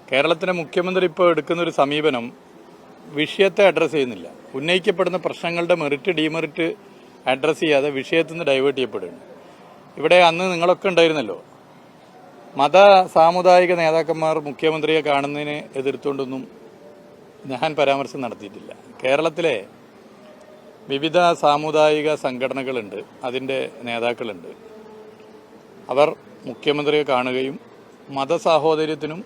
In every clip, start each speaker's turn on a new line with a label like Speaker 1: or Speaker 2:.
Speaker 1: കേരളത്തിലെ മുഖ്യമന്ത്രി ഇപ്പോൾ എടുക്കുന്നൊരു സമീപനം വിഷയത്തെ അഡ്രസ്സ് ചെയ്യുന്നില്ല. ഉന്നയിക്കപ്പെടുന്ന പ്രശ്നങ്ങളുടെ മെറിറ്റ് ഡീമെറിറ്റ് അഡ്രസ്സ് ചെയ്യാതെ വിഷയത്തിൽ നിന്ന് ഡൈവേർട്ട് ചെയ്യപ്പെടുകയാണ്. ഇവിടെ അന്ന് നിങ്ങളൊക്കെ ഉണ്ടായിരുന്നല്ലോ. മത സാമുദായിക നേതാക്കന്മാർ മുഖ്യമന്ത്രിയെ കാണുന്നതിനെ എതിർത്തുകൊണ്ടൊന്നും ഞാൻ പരാമർശം നടത്തിയിട്ടില്ല. കേരളത്തിലെ വിവിധ സാമുദായിക സംഘടനകളുണ്ട്, അതിൻ്റെ നേതാക്കളുണ്ട്. അവർ മുഖ്യമന്ത്രിയെ കാണുകയും മതസാഹോദര്യത്തിനും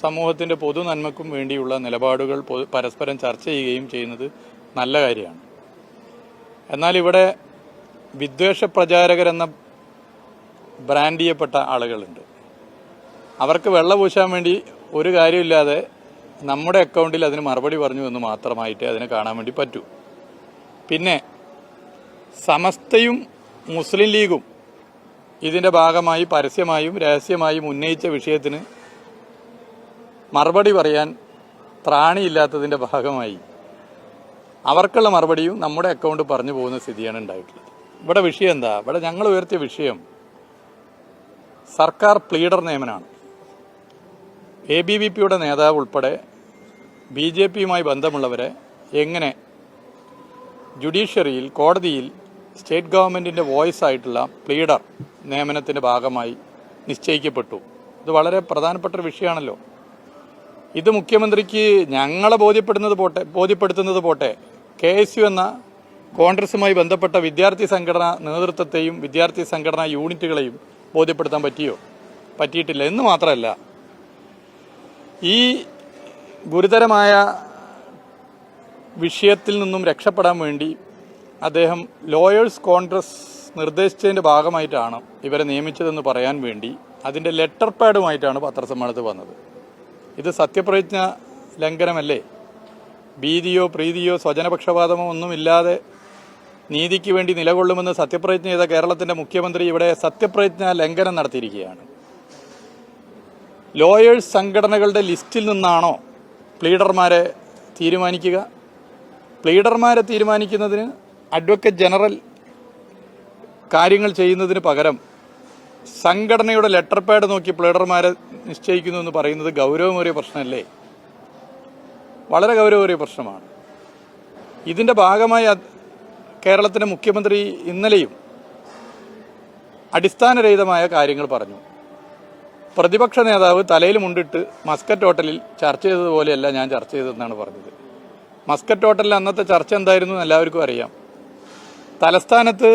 Speaker 1: സമൂഹത്തിൻ്റെ പൊതു നന്മക്കും വേണ്ടിയുള്ള നിലപാടുകൾ പരസ്പരം ചർച്ച ചെയ്യുകയും ചെയ്യുന്നത് നല്ല കാര്യമാണ്. എന്നാൽ ഇവിടെ വിദ്വേഷ പ്രചാരകരെന്ന ബ്രാൻഡ് ചെയ്യപ്പെട്ട ആളുകളുണ്ട്. അവർക്ക് വെള്ളപൂശാൻ വേണ്ടി ഒരു കാര്യമില്ലാതെ നമ്മുടെ അക്കൗണ്ടിൽ അതിന് മറുപടി പറഞ്ഞു എന്ന് മാത്രമായിട്ട് അതിനെ കാണാൻ വേണ്ടി പറ്റൂ. പിന്നെ സമസ്തയും മുസ്ലിം ലീഗും ഇതിൻ്റെ ഭാഗമായി പരസ്യമായും രഹസ്യമായും ഉന്നയിച്ച വിഷയത്തിന് മറുപടി പറയാൻ ത്രാണിയില്ലാത്തതിൻ്റെ ഭാഗമായി അവർക്കുള്ള മറുപടിയും നമ്മുടെ അക്കൗണ്ട് പറഞ്ഞു പോകുന്ന സ്ഥിതിയാണ് ഉണ്ടായിട്ടുള്ളത്. ഇവിടെ വിഷയം എന്താ? ഇവിടെ ഞങ്ങൾ ഉയർത്തിയ വിഷയം സർക്കാർ പ്ലീഡർ നിയമനമാണ്. ABVPയുടെ നേതാവ് ഉൾപ്പെടെ BJPയുമായി ബന്ധമുള്ളവരെ എങ്ങനെ ജുഡീഷ്യറിയിൽ, കോടതിയിൽ സ്റ്റേറ്റ് ഗവൺമെൻറ്റിൻ്റെ വോയിസ് ആയിട്ടുള്ള പ്ലീഡർ നിയമനത്തിൻ്റെ ഭാഗമായി നിശ്ചയിക്കപ്പെട്ടു. ഇത് വളരെ പ്രധാനപ്പെട്ട ഒരു വിഷയമാണല്ലോ. ഇത് മുഖ്യമന്ത്രിക്ക് ഞങ്ങളെ ബോധ്യപ്പെടുത്തുന്നത് പോട്ടെ, KSU എന്ന കോൺഗ്രസുമായി ബന്ധപ്പെട്ട വിദ്യാർത്ഥി സംഘടനാ നേതൃത്വത്തെയും വിദ്യാർത്ഥി സംഘടനാ യൂണിറ്റുകളെയും ബോധ്യപ്പെടുത്താൻ പറ്റിയിട്ടില്ല എന്ന് മാത്രമല്ല, ഈ ഗുരുതരമായ വിഷയത്തിൽ നിന്നും രക്ഷപ്പെടാൻ വേണ്ടി അദ്ദേഹം ലോയേഴ്സ് കോൺഗ്രസ് നിർദ്ദേശിച്ചതിൻ്റെ ഭാഗമായിട്ടാണ് ഇവരെ നിയമിച്ചതെന്ന് പറയാൻ വേണ്ടി അതിൻ്റെ ലെറ്റർ പാഡുമായിട്ടാണ് പത്രസമ്മേളനത്തിൽ വന്നത്. ഇത് സത്യപ്രതിജ്ഞ ലംഘനമല്ലേ? ഭീതിയോ പ്രീതിയോ സ്വജനപക്ഷപാതമോ ഒന്നുമില്ലാതെ നീതിക്ക് വേണ്ടി നിലകൊള്ളുമെന്ന് സത്യപ്രതിജ്ഞ ചെയ്ത കേരളത്തിൻ്റെ മുഖ്യമന്ത്രി ഇവിടെ സത്യപ്രതിജ്ഞ ലംഘനം നടത്തിയിരിക്കുകയാണ്. ലോയേഴ്സ് സംഘടനകളുടെ ലിസ്റ്റിൽ നിന്നാണോ പ്ലീഡർമാരെ തീരുമാനിക്കുക? പ്ലീഡർമാരെ തീരുമാനിക്കുന്നതിന് അഡ്വക്കേറ്റ് ജനറൽ കാര്യങ്ങൾ ചെയ്യുന്നതിന് പകരം സംഘടനയുടെ ലെറ്റർ പാഡ് നോക്കി പ്ലീഡർമാരെ നിശ്ചയിക്കുന്നു എന്ന് പറയുന്നത് ഗൗരവമേറിയ പ്രശ്നമല്ലേ? വളരെ ഗൗരവമേറിയ പ്രശ്നമാണ്. ഇതിൻ്റെ ഭാഗമായി കേരളത്തിൻ്റെ മുഖ്യമന്ത്രി ഇന്നലെയും അടിസ്ഥാനരഹിതമായ കാര്യങ്ങൾ പറഞ്ഞു. പ്രതിപക്ഷ നേതാവ് തലയിൽ മുണ്ടിട്ട് മസ്കറ്റ് ഹോട്ടലിൽ ചർച്ച ചെയ്തതുപോലെയല്ല ഞാൻ ചർച്ച ചെയ്തതെന്നാണ് പറഞ്ഞത്. മസ്കറ്റ് ഹോട്ടലിൽ അന്നത്തെ ചർച്ച എന്തായിരുന്നു എന്ന് എല്ലാവർക്കും അറിയാം. തലസ്ഥാനത്ത്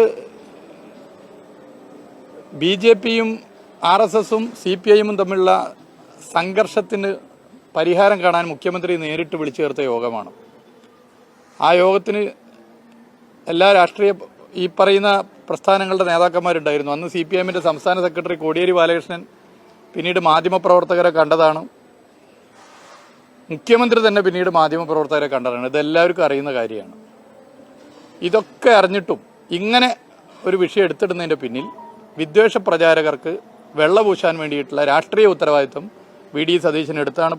Speaker 1: BJPയും RSSും CPIയും തമ്മിലുള്ള സംഘർഷത്തിന് പരിഹാരം കാണാൻ മുഖ്യമന്ത്രി നേരിട്ട് വിളിച്ചു ചേർത്ത യോഗമാണ്. ആ യോഗത്തിന് എല്ലാ ഈ പറയുന്ന പ്രസ്ഥാനങ്ങളുടെ നേതാക്കന്മാരുണ്ടായിരുന്നു. അന്ന് CPIഎമ്മിൻ്റെ സംസ്ഥാന സെക്രട്ടറി കോടിയേരി ബാലകൃഷ്ണൻ പിന്നീട് മാധ്യമപ്രവർത്തകരെ കണ്ടതാണ്. മുഖ്യമന്ത്രി തന്നെ പിന്നീട് മാധ്യമപ്രവർത്തകരെ കണ്ടതാണ്. ഇതെല്ലാവർക്കും അറിയുന്ന കാര്യമാണ്. ഇതൊക്കെ അറിഞ്ഞിട്ടും ഇങ്ങനെ ഒരു വിഷയം എടുത്തിടുന്നതിൻ്റെ പിന്നിൽ വിദ്വേഷ പ്രചാരകർക്ക് വെള്ളപൂശാൻ വേണ്ടിയിട്ടുള്ള രാഷ്ട്രീയ ഉത്തരവാദിത്വം VD സതീശൻ എടുത്താണ്